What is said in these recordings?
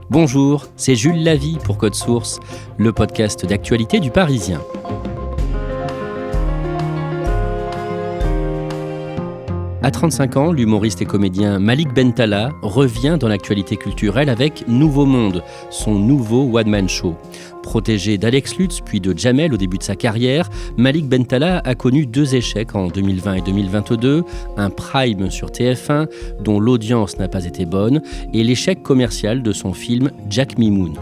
Bonjour, c'est Jules Lavie pour Code Source, le podcast d'actualité du Parisien. À 35 ans, l'humoriste et comédien Malik Bentala revient dans l'actualité culturelle avec Nouveau Monde, son nouveau one-man show. Protégé d'Alex Lutz puis de Jamel au début de sa carrière, Malik Bentala a connu 2 échecs en 2020 et 2022, un prime sur TF1 dont l'audience n'a pas été bonne et l'échec commercial de son film Jack Mimoun.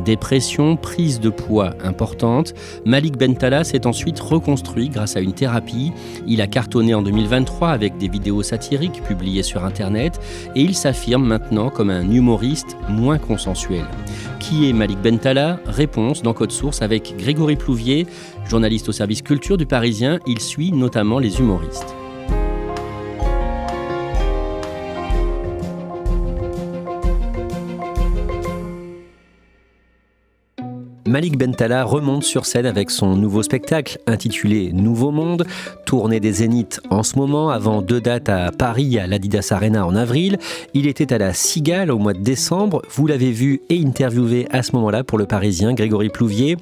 Dépression, prise de poids importante, Malik Bentala s'est ensuite reconstruit grâce à une thérapie. Il a cartonné en 2023 avec des vidéos satiriques publiées sur Internet et il s'affirme maintenant comme un humoriste moins consensuel. Qui est Malik Bentala ? Réponse dans Code Source avec Grégory Plouvier, journaliste au service culture du Parisien. Il suit notamment les humoristes. Malik Bentala remonte sur scène avec son nouveau spectacle intitulé Nouveau Monde, tournée des Zéniths en ce moment, avant 2 dates à Paris à l'Adidas Arena en avril. Il était à la Cigale au mois de décembre. Vous l'avez vu et interviewé à ce moment-là pour le Parisien, Grégory Plouvier.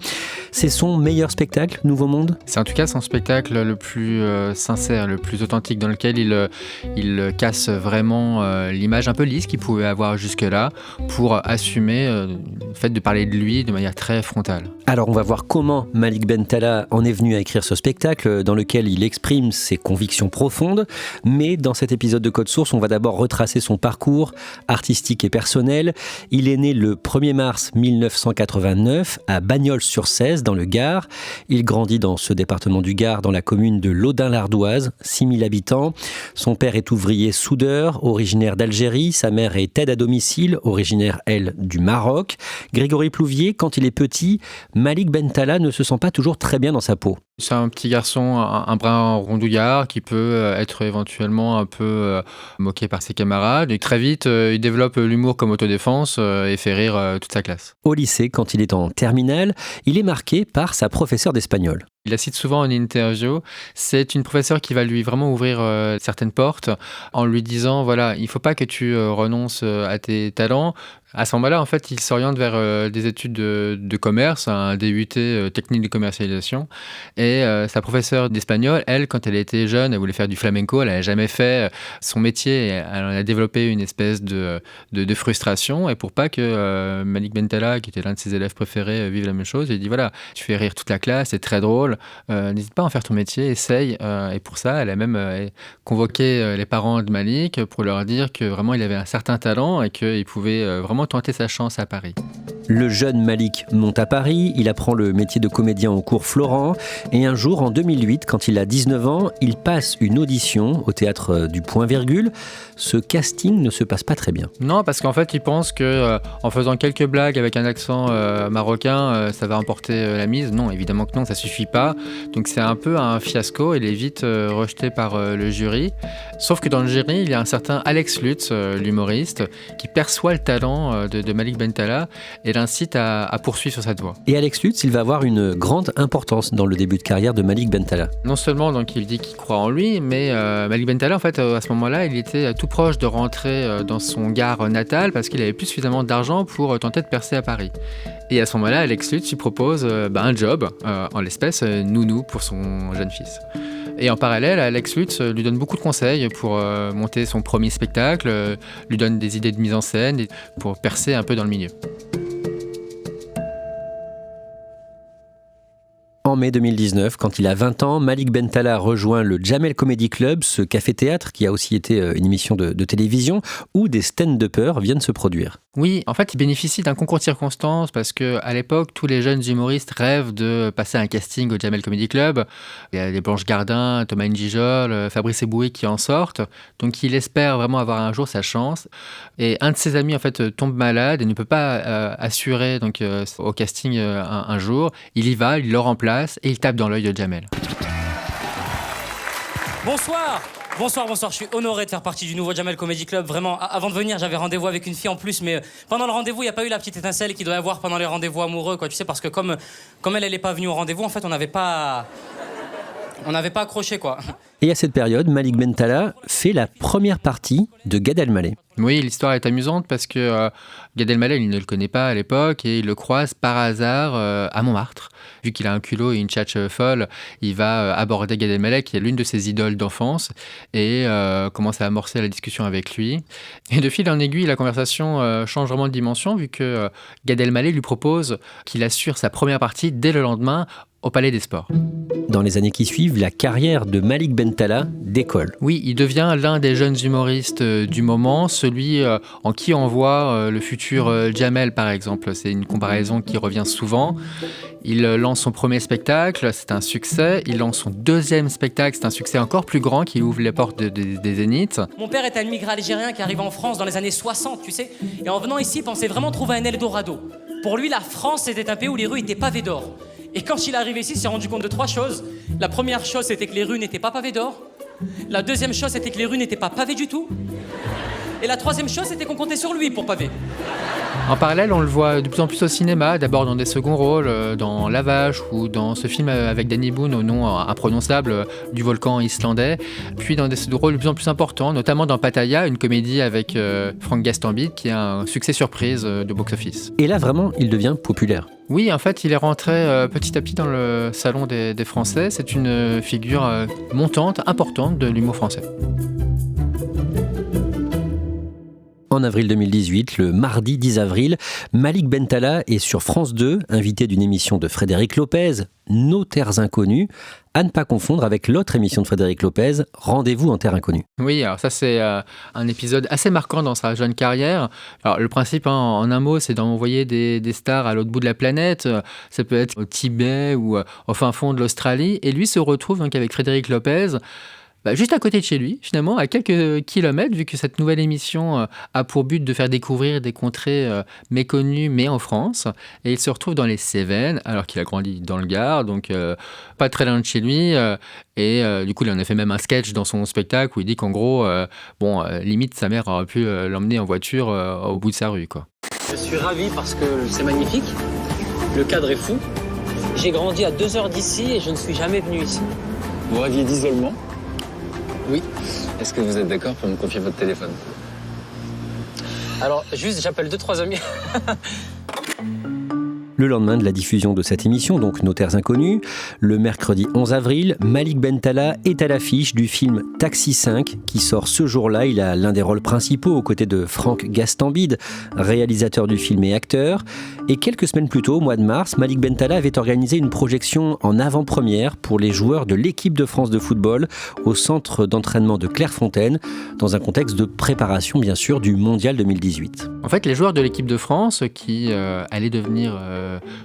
C'est son meilleur spectacle, Nouveau Monde ? C'est en tout cas son spectacle le plus sincère, le plus authentique, dans lequel il casse vraiment l'image un peu lisse qu'il pouvait avoir jusque-là pour assumer le fait de parler de lui de manière très frontale. Alors on va voir comment Malik Bentala en est venu à écrire ce spectacle dans lequel il exprime ses convictions profondes. Mais dans cet épisode de Code Source, on va d'abord retracer son parcours artistique et personnel. Il est né le 1er mars 1989 à Bagnols-sur-Cèze dans le Gard. Il grandit dans ce département du Gard, dans la commune de Laudun-l'Ardoise, 6000 habitants. Son père est ouvrier soudeur, originaire d'Algérie. Sa mère est aide à domicile, originaire, elle, du Maroc. Grégory Plouvier, quand il est petit, Malik Bentala ne se sent pas toujours très bien dans sa peau. C'est un petit garçon, un brin rondouillard qui peut être éventuellement un peu moqué par ses camarades. Et très vite, il développe l'humour comme autodéfense et fait rire toute sa classe. Au lycée, quand il est en terminale, il est marqué par sa professeure d'espagnol. Il la cite souvent en interview. C'est une professeure qui va lui vraiment ouvrir certaines portes en lui disant, voilà, il ne faut pas que tu renonces à tes talents. À ce moment-là, en fait, il s'oriente vers des études de commerce, un DUT technique de commercialisation. Et sa professeure d'espagnol, elle, quand elle était jeune, elle voulait faire du flamenco, elle n'avait jamais fait son métier. Elle en a développé une espèce de frustration. Et pour pas que Malik Bentala, qui était l'un de ses élèves préférés, vive la même chose, il dit, voilà, tu fais rire toute la classe, c'est très drôle. N'hésite pas à en faire ton métier, essaye. Et pour ça, elle a même convoqué les parents de Malik pour leur dire que vraiment il avait un certain talent et qu'il pouvait vraiment tenter sa chance à Paris. Le jeune Malik monte à Paris, il apprend le métier de comédien au cours Florent et un jour, en 2008, quand il a 19 ans, il passe une audition au théâtre du Point Virgule. Ce casting ne se passe pas très bien. Non, parce qu'en fait, il pense qu'en faisant quelques blagues avec un accent marocain, ça va emporter la mise. Non, évidemment que non, ça suffit pas. Donc c'est un peu un fiasco, il est vite rejeté par le jury. Sauf que dans le jury, il y a un certain Alex Lutz, l'humoriste, qui perçoit le talent de Malik Bentala et l'incite à poursuivre sur cette voie. Et Alex Lutz, il va avoir une grande importance dans le début de carrière de Malik Bentala. Non seulement donc, il dit qu'il croit en lui, mais Malik Bentala, en fait, à ce moment-là, il était tout proche de rentrer dans son Gard natal parce qu'il avait plus suffisamment d'argent pour tenter de percer à Paris. Et à ce moment-là, Alex Lutz lui propose un job, en l'espèce nounou pour son jeune fils. Et en parallèle, Alex Lutz lui donne beaucoup de conseils pour monter son premier spectacle, lui donne des idées de mise en scène pour percer un peu dans le milieu. En mai 2019, quand il a 20 ans, Malik Bentala rejoint le Jamel Comedy Club, ce café-théâtre qui a aussi été une émission de télévision où des stand-uppers viennent se produire. Oui, en fait, il bénéficie d'un concours de circonstances parce qu'à l'époque, tous les jeunes humoristes rêvent de passer un casting au Jamel Comedy Club. Il y a les Blanche Gardin, Thomas N'Gijol, Fabrice Eboué qui en sortent. Donc, il espère vraiment avoir un jour sa chance. Et un de ses amis, en fait, tombe malade et ne peut pas assurer au casting un jour. Il y va, il le remplace et il tape dans l'œil de Jamel. Bonsoir, je suis honoré de faire partie du nouveau Jamel Comedy Club. Vraiment, avant de venir, j'avais rendez-vous avec une fille en plus, mais pendant le rendez-vous, il n'y a pas eu la petite étincelle qu'il doit y avoir pendant les rendez-vous amoureux, quoi. Tu sais, parce que comme elle n'est pas venue au rendez-vous, en fait, on n'avait pas accroché, quoi. Et à cette période, Malik Bentala fait la première partie de Gad Elmaleh. Oui, l'histoire est amusante parce que Gad Elmaleh, il ne le connaît pas à l'époque et il le croise par hasard à Montmartre. Vu qu'il a un culot et une tchatche folle, il va aborder Gad Elmaleh, qui est l'une de ses idoles d'enfance, et commence à amorcer la discussion avec lui. Et de fil en aiguille, la conversation change vraiment de dimension vu que Gad Elmaleh lui propose qu'il assure sa première partie dès le lendemain au Palais des Sports. Dans les années qui suivent, la carrière de Malik Bentala décolle. Oui, il devient l'un des jeunes humoristes du moment, celui en qui on voit le futur Jamel, par exemple. C'est une comparaison qui revient souvent. Il lance son premier spectacle, c'est un succès. Il lance son deuxième spectacle, c'est un succès encore plus grand qui ouvre les portes des Zéniths. Mon père est un immigré algérien qui arrive en France dans les années 60, tu sais. Et en venant ici, il pensait vraiment trouver un Eldorado. Pour lui, la France, c'était un pays où les rues étaient pavées d'or. Et quand il est arrivé ici, il s'est rendu compte de 3 choses. La première chose, c'était que les rues n'étaient pas pavées d'or. La deuxième chose, c'était que les rues n'étaient pas pavées du tout. Et la troisième chose, c'était qu'on comptait sur lui pour paver. En parallèle, on le voit de plus en plus au cinéma, d'abord dans des seconds rôles, dans La Vache ou dans ce film avec Danny Boone au nom imprononçable du volcan islandais, puis dans des rôles de plus en plus importants, notamment dans Pattaya, une comédie avec Frank Gastambide qui a un succès surprise de box-office. Et là, vraiment, il devient populaire. Oui, en fait, il est rentré petit à petit dans le salon des Français. C'est une figure montante, importante de l'humour français. En avril 2018, le mardi 10 avril, Malik Bentala est sur France 2, invité d'une émission de Frédéric Lopez, Nos Terres Inconnues, à ne pas confondre avec l'autre émission de Frédéric Lopez, Rendez-vous en Terre Inconnue. Oui, alors ça c'est un épisode assez marquant dans sa jeune carrière. Alors le principe, en un mot, c'est d'envoyer des stars à l'autre bout de la planète. Ça peut être au Tibet ou au fin fond de l'Australie. Et lui se retrouve donc avec Frédéric Lopez, juste à côté de chez lui, finalement, à quelques kilomètres, vu que cette nouvelle émission a pour but de faire découvrir des contrées méconnues, mais en France. Et il se retrouve dans les Cévennes, alors qu'il a grandi dans le Gard, donc pas très loin de chez lui. Du coup, il en a fait même un sketch dans son spectacle où il dit qu'en gros, limite, sa mère aurait pu l'emmener en voiture au bout de sa rue, quoi. Je suis ravi parce que c'est magnifique, le cadre est fou. J'ai grandi à 2 heures d'ici et je ne suis jamais venu ici. Vous rêviez d'isolement ? Oui. Est-ce que vous êtes d'accord pour me confier votre téléphone ? Alors, juste, j'appelle 2-3 amis. Le lendemain de la diffusion de cette émission, donc Nos Terres Inconnues, le mercredi 11 avril, Malik Bentala est à l'affiche du film Taxi 5 qui sort ce jour-là. Il a l'un des rôles principaux aux côtés de Frank Gastambide, réalisateur du film et acteur. Et quelques semaines plus tôt, au mois de mars, Malik Bentala avait organisé une projection en avant-première pour les joueurs de l'équipe de France de football au centre d'entraînement de Clairefontaine, dans un contexte de préparation bien sûr du Mondial 2018. En fait, les joueurs de l'équipe de France qui allaient devenir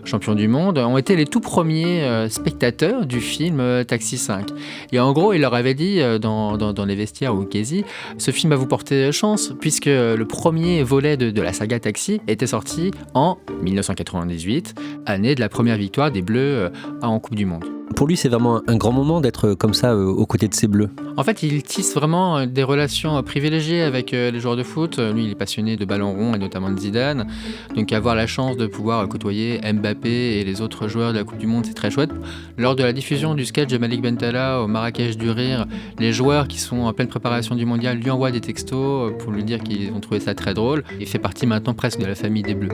champions du monde ont été les tout premiers spectateurs du film Taxi 5. Et en gros, il leur avait dit dans les vestiaires ou quasi, ce film va vous porter chance puisque le premier volet de la saga Taxi était sorti en 1998, année de la première victoire des Bleus en Coupe du Monde. Pour lui, c'est vraiment un grand moment d'être comme ça aux côtés de ses Bleus. En fait, il tisse vraiment des relations privilégiées avec les joueurs de foot. Lui, il est passionné de ballon rond et notamment de Zidane. Donc avoir la chance de pouvoir côtoyer Mbappé et les autres joueurs de la Coupe du Monde, c'est très chouette. Lors de la diffusion du sketch de Malik Bentala au Marrakech du Rire, les joueurs qui sont en pleine préparation du mondial lui envoient des textos pour lui dire qu'ils ont trouvé ça très drôle. Il fait partie maintenant presque de la famille des Bleus.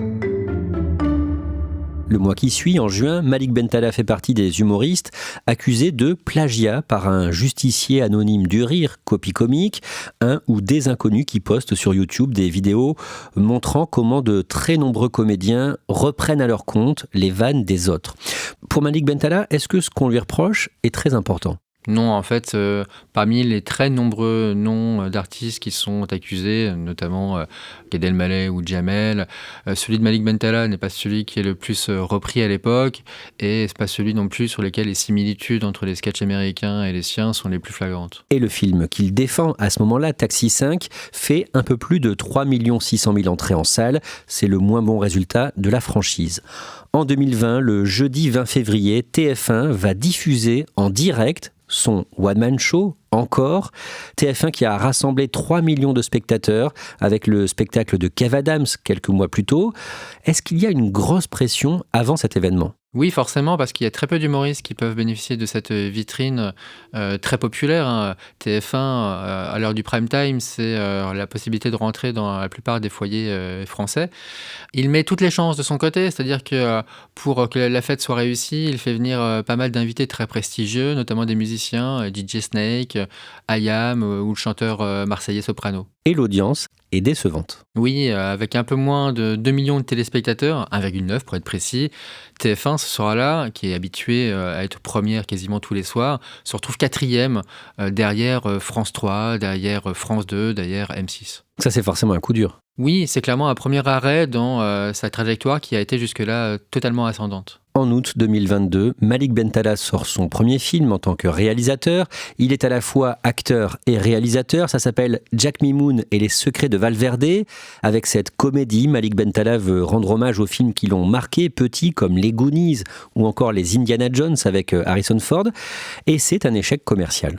Le mois qui suit, en juin, Malik Bentala fait partie des humoristes accusés de plagiat par un justicier anonyme du Rire, copie comique, un ou des inconnus qui postent sur YouTube des vidéos montrant comment de très nombreux comédiens reprennent à leur compte les vannes des autres. Pour Malik Bentala, est-ce que ce qu'on lui reproche est très important ? Non, en fait, parmi les très nombreux noms d'artistes qui sont accusés, notamment Gad Elmaleh ou Jamel, celui de Malik Bentala n'est pas celui qui est le plus repris à l'époque et c'est pas celui non plus sur lequel les similitudes entre les sketchs américains et les siens sont les plus flagrantes. Et le film qu'il défend à ce moment-là, Taxi 5, fait un peu plus de 3 600 000 entrées en salle. C'est le moins bon résultat de la franchise. En 2020, le jeudi 20 février, TF1 va diffuser en direct son one-man show, encore. TF1 qui a rassemblé 3 millions de spectateurs avec le spectacle de Kev Adams quelques mois plus tôt. Est-ce qu'il y a une grosse pression avant cet événement ? Oui, forcément, parce qu'il y a très peu d'humoristes qui peuvent bénéficier de cette vitrine très populaire, hein. TF1, à l'heure du prime time, c'est la possibilité de rentrer dans la plupart des foyers français. Il met toutes les chances de son côté, c'est-à-dire que pour que la fête soit réussie, il fait venir pas mal d'invités très prestigieux, notamment des musiciens, DJ Snake, IAM ou le chanteur marseillais Soprano. Et l'audience est décevante. Oui, avec un peu moins de 2 millions de téléspectateurs, 1,9 pour être précis, TF1 ce soir-là, qui est habitué à être première quasiment tous les soirs, se retrouve 4e derrière France 3, derrière France 2, derrière M6. Ça, c'est forcément un coup dur. Oui, c'est clairement un premier arrêt dans sa trajectoire qui a été jusque-là totalement ascendante. En août 2022, Malik Bentala sort son premier film en tant que réalisateur. Il est à la fois acteur et réalisateur. Ça s'appelle Jack Mimoun et les secrets de Valverde. Avec cette comédie, Malik Bentala veut rendre hommage aux films qui l'ont marqué, petits comme Les Goonies ou encore les Indiana Jones avec Harrison Ford. Et c'est un échec commercial.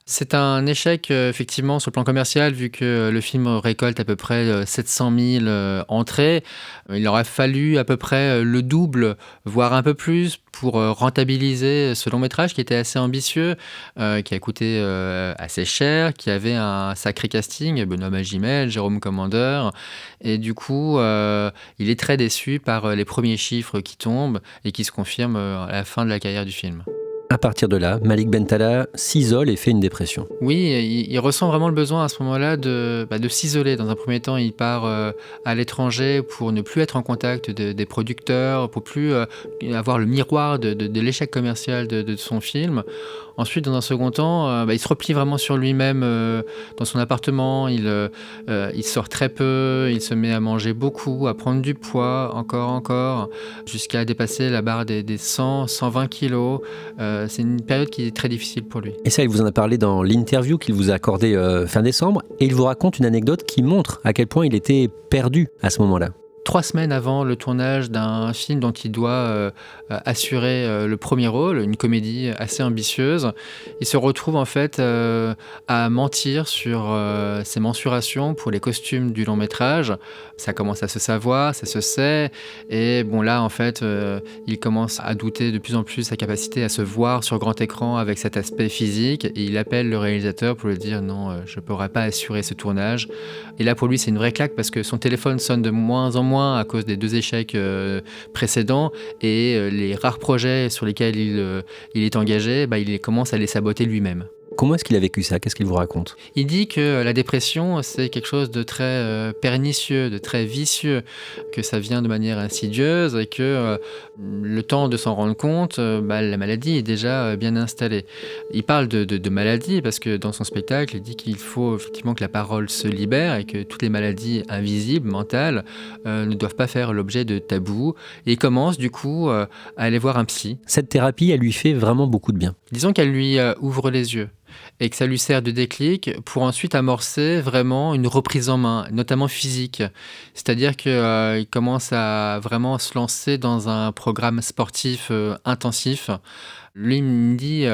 C'est un échec, effectivement, sur le plan commercial, vu que le film récolte à peu près 700 000 entrées. Il aurait fallu à peu près le double, voire un peu plus, pour rentabiliser ce long métrage qui était assez ambitieux, qui a coûté assez cher, qui avait un sacré casting, Benoît Magimel, Jérôme Commander. Et du coup, il est très déçu par les premiers chiffres qui tombent et qui se confirment à la fin de la carrière du film. À partir de là, Malik Bentala s'isole et fait une dépression. Oui, il ressent vraiment le besoin à ce moment-là de s'isoler. Dans un premier temps, il part à l'étranger pour ne plus être en contact des producteurs, pour plus avoir le miroir de l'échec commercial de son film. Ensuite, dans un second temps, il se replie vraiment sur lui-même dans son appartement. Il sort très peu, il se met à manger beaucoup, à prendre du poids, encore, jusqu'à dépasser la barre des 100, 120 kilos. C'est une période qui est très difficile pour lui. Et ça, il vous en a parlé dans l'interview qu'il vous a accordée fin décembre. Et il vous raconte une anecdote qui montre à quel point il était perdu à ce moment-là. 3 semaines avant le tournage d'un film dont il doit assurer le premier rôle, une comédie assez ambitieuse, il se retrouve en fait à mentir sur ses mensurations pour les costumes du long métrage. Ça commence à se savoir, ça se sait, et bon là en fait il commence à douter de plus en plus de sa capacité à se voir sur grand écran avec cet aspect physique, et il appelle le réalisateur pour lui dire non, je ne pourrai pas assurer ce tournage. Et là pour lui c'est une vraie claque parce que son téléphone sonne de moins en moins à cause des 2 échecs précédents, et les rares projets sur lesquels il est engagé, il commence à les saboter lui-même. Comment est-ce qu'il a vécu ça ? Qu'est-ce qu'il vous raconte ? Il dit que la dépression, c'est quelque chose de très pernicieux, de très vicieux, que ça vient de manière insidieuse et que le temps de s'en rendre compte, la maladie est déjà bien installée. Il parle de maladie parce que dans son spectacle, il dit qu'il faut effectivement que la parole se libère et que toutes les maladies invisibles, mentales, ne doivent pas faire l'objet de tabous. Et il commence du coup à aller voir un psy. Cette thérapie, elle lui fait vraiment beaucoup de bien. Disons qu'elle lui ouvre les yeux et que ça lui sert de déclic pour ensuite amorcer vraiment une reprise en main, notamment physique. C'est-à-dire qu'il commence à vraiment se lancer dans un programme sportif intensif. Lui, il me dit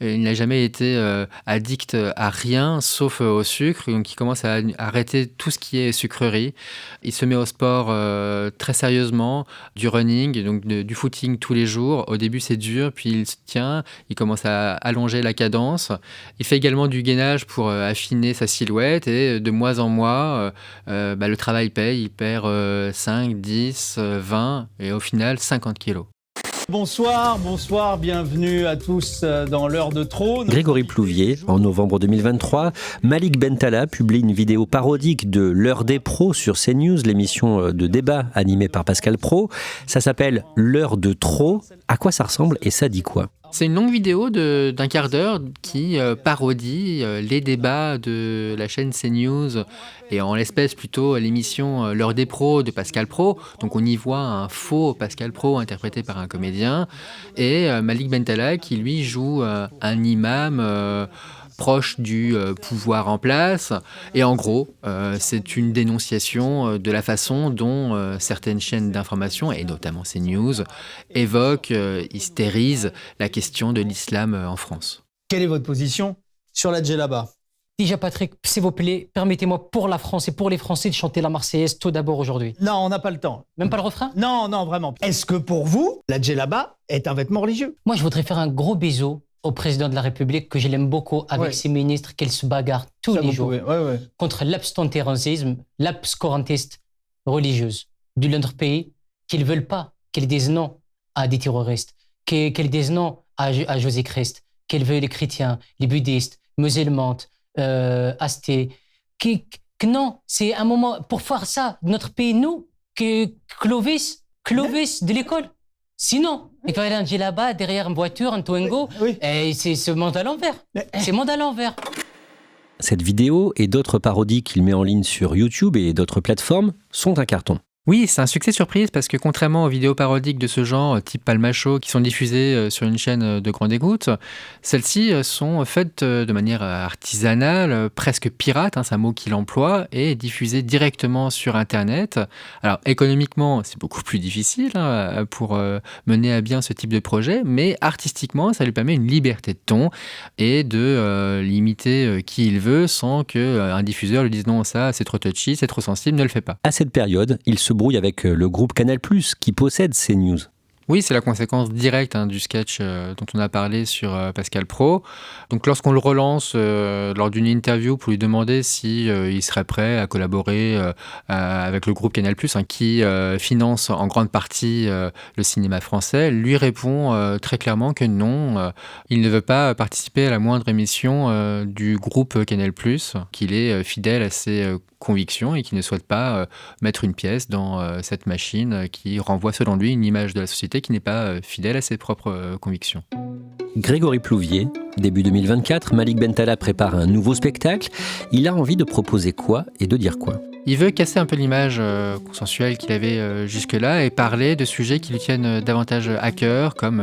il n'a jamais été addict à rien sauf au sucre, donc il commence à arrêter tout ce qui est sucrerie. Il se met au sport très sérieusement, du running, donc du footing tous les jours. Au début, c'est dur, puis il se tient, il commence à allonger la cadence. Il fait également du gainage pour affiner sa silhouette, et de mois en mois, le travail paye. Il perd 5, 10, 20 et au final 50 kilos. Bonsoir, bienvenue à tous dans l'heure de trop. Grégory Plouvier, en novembre 2023, Malik Bentala publie une vidéo parodique de l'heure des pros sur CNews, l'émission de débat animée par Pascal Praud. Ça s'appelle l'heure de trop. À quoi ça ressemble et ça dit quoi ? C'est une longue vidéo d'un quart d'heure qui parodie les débats de la chaîne CNews et en l'espèce plutôt l'émission L'heure des pros de Pascal Praud. Donc on y voit un faux Pascal Praud interprété par un comédien et Malik Bentala qui lui joue un imam proche du pouvoir en place. Et en gros, c'est une dénonciation de la façon dont certaines chaînes d'information, et notamment CNews, évoquent, hystérisent la question de l'islam en France. Quelle est votre position sur la djellaba ? Déjà, Patrick, s'il vous plaît, permettez-moi pour la France et pour les Français de chanter la Marseillaise tout d'abord aujourd'hui. Non, on n'a pas le temps. Même pas le refrain? Non, vraiment. Est-ce que pour vous, la djellaba est un vêtement religieux? Moi, je voudrais faire un gros bisou au président de la République que je l'aime beaucoup avec Ouais. ses ministres qu'il se bagarre tous Ça, les vous jours pouvez. Ouais. contre l'abstentérisme, l'abscorantiste religieuse de notre pays, qu'ils ne veulent pas, qu'ils disent non à des terroristes, qu'ils disent non à Jésus-Christ, qu'ils veulent les chrétiens, les bouddhistes, musulmans, athées, que non, c'est un moment pour faire ça, notre pays, nous, que Clovis de l'école. Sinon, il va aller un djellaba derrière une voiture, un Twingo, Oui. et c'est ce monde à l'envers. C'est le monde à l'envers. Cette vidéo et d'autres parodies qu'il met en ligne sur YouTube et d'autres plateformes sont un carton. Oui, c'est un succès surprise parce que contrairement aux vidéos parodiques de ce genre, type Palma Show, qui sont diffusées sur une chaîne de grande écoute, celles-ci sont faites de manière artisanale, presque pirate, c'est un mot qu'il emploie, et diffusées directement sur Internet. Alors économiquement, c'est beaucoup plus difficile pour mener à bien ce type de projet, mais artistiquement, ça lui permet une liberté de ton et de limiter qui il veut sans qu'un diffuseur lui dise non, ça c'est trop touchy, c'est trop sensible, ne le fais pas. À cette période, il se brouille avec le groupe Canal+, qui possède ces news. Oui, c'est la conséquence directe du sketch dont on a parlé sur Pascal Praud. Donc lorsqu'on le relance lors d'une interview pour lui demander si il serait prêt à collaborer avec le groupe Canal+, qui finance en grande partie le cinéma français, lui répond très clairement que non, il ne veut pas participer à la moindre émission du groupe Canal+, qu'il est fidèle à ses convictions et qu'il ne souhaite pas mettre une pièce dans cette machine qui renvoie selon lui une image de la société qui n'est pas fidèle à ses propres convictions. Grégory Plouvier, début 2024, Malik Bentala prépare un nouveau spectacle. Il a envie de proposer quoi et de dire quoi? Il veut casser un peu l'image consensuelle qu'il avait jusque-là et parler de sujets qui lui tiennent davantage à cœur, comme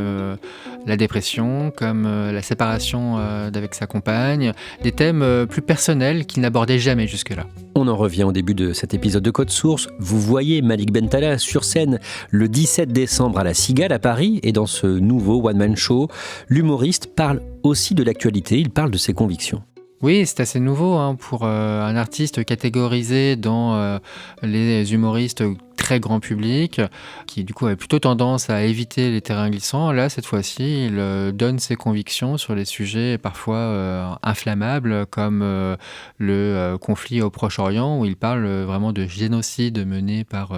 la dépression, comme la séparation d'avec sa compagne, des thèmes plus personnels qu'il n'abordait jamais jusque-là. On en revient au début de cet épisode de Code Source. Vous voyez Malik Bentala sur scène le 17 décembre à la Cigale à Paris, et dans ce nouveau one-man show, l'humoriste parle aussi de l'actualité, il parle de ses convictions. Oui, c'est assez nouveau pour un artiste catégorisé dans les humoristes très grand public, qui du coup avait plutôt tendance à éviter les terrains glissants. Là, cette fois-ci, il donne ses convictions sur les sujets parfois inflammables, comme le conflit au Proche-Orient, où il parle vraiment de génocide mené par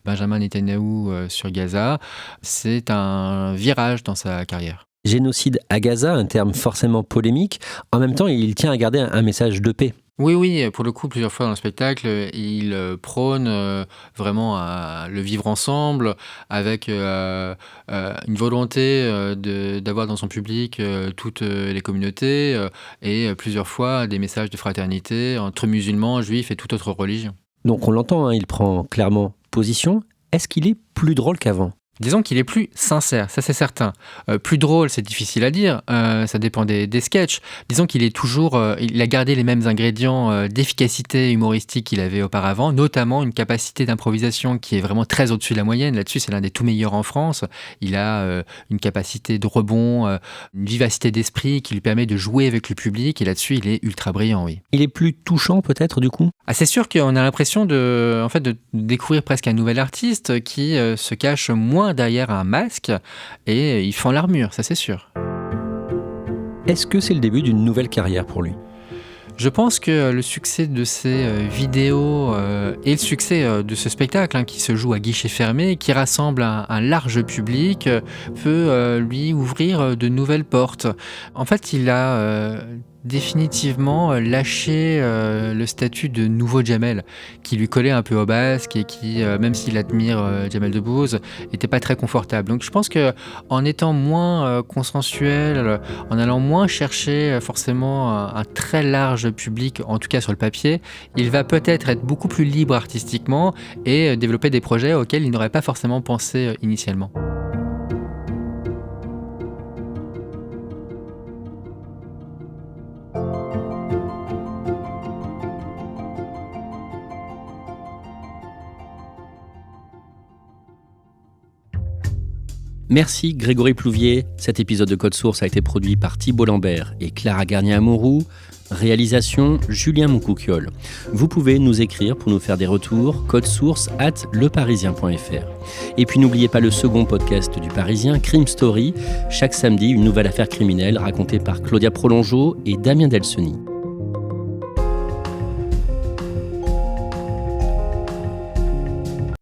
Benjamin Netanyahou sur Gaza. C'est un virage dans sa carrière. Génocide à Gaza, un terme forcément polémique. En même temps, il tient à garder un message de paix. Oui, pour le coup, plusieurs fois dans le spectacle, il prône vraiment le vivre ensemble, avec une volonté d'avoir dans son public toutes les communautés, et plusieurs fois des messages de fraternité entre musulmans, juifs et toute autre religion. Donc on l'entend, il prend clairement position. Est-ce qu'il est plus drôle qu'avant ? Disons qu'il est plus sincère, ça c'est certain. Plus drôle, c'est difficile à dire, ça dépend des sketchs. Disons qu'il est toujours, il a gardé les mêmes ingrédients d'efficacité humoristique qu'il avait auparavant, notamment une capacité d'improvisation qui est vraiment très au-dessus de la moyenne. Là-dessus, c'est l'un des tout meilleurs en France. Il a une capacité de rebond, une vivacité d'esprit qui lui permet de jouer avec le public, et là-dessus, il est ultra brillant, oui. Il est plus touchant peut-être du coup ? C'est sûr qu'on a l'impression de découvrir presque un nouvel artiste qui se cache moins derrière un masque, et il fend l'armure, ça c'est sûr. Est-ce que c'est le début d'une nouvelle carrière pour lui ? Je pense que le succès de ces vidéos et le succès de ce spectacle qui se joue à guichet fermé, qui rassemble un large public, peut lui ouvrir de nouvelles portes. En fait, il a définitivement lâché le statut de nouveau Jamel, qui lui collait un peu au basque et qui, même s'il admire Jamel Debbouze, n'était pas très confortable. Donc je pense qu'en étant moins consensuel, en allant moins chercher forcément un très large public, en tout cas sur le papier, il va peut-être être beaucoup plus libre artistiquement et développer des projets auxquels il n'aurait pas forcément pensé initialement. Merci Grégory Plouvier. Cet épisode de Code Source a été produit par Thibault Lambert et Clara Garnier-Amouroux. Réalisation Julien Moncouquiol. Vous pouvez nous écrire pour nous faire des retours, codesource@leparisien.fr. Et puis n'oubliez pas le second podcast du Parisien, Crime Story. Chaque samedi, une nouvelle affaire criminelle racontée par Claudia Prolongeau et Damien Delseny.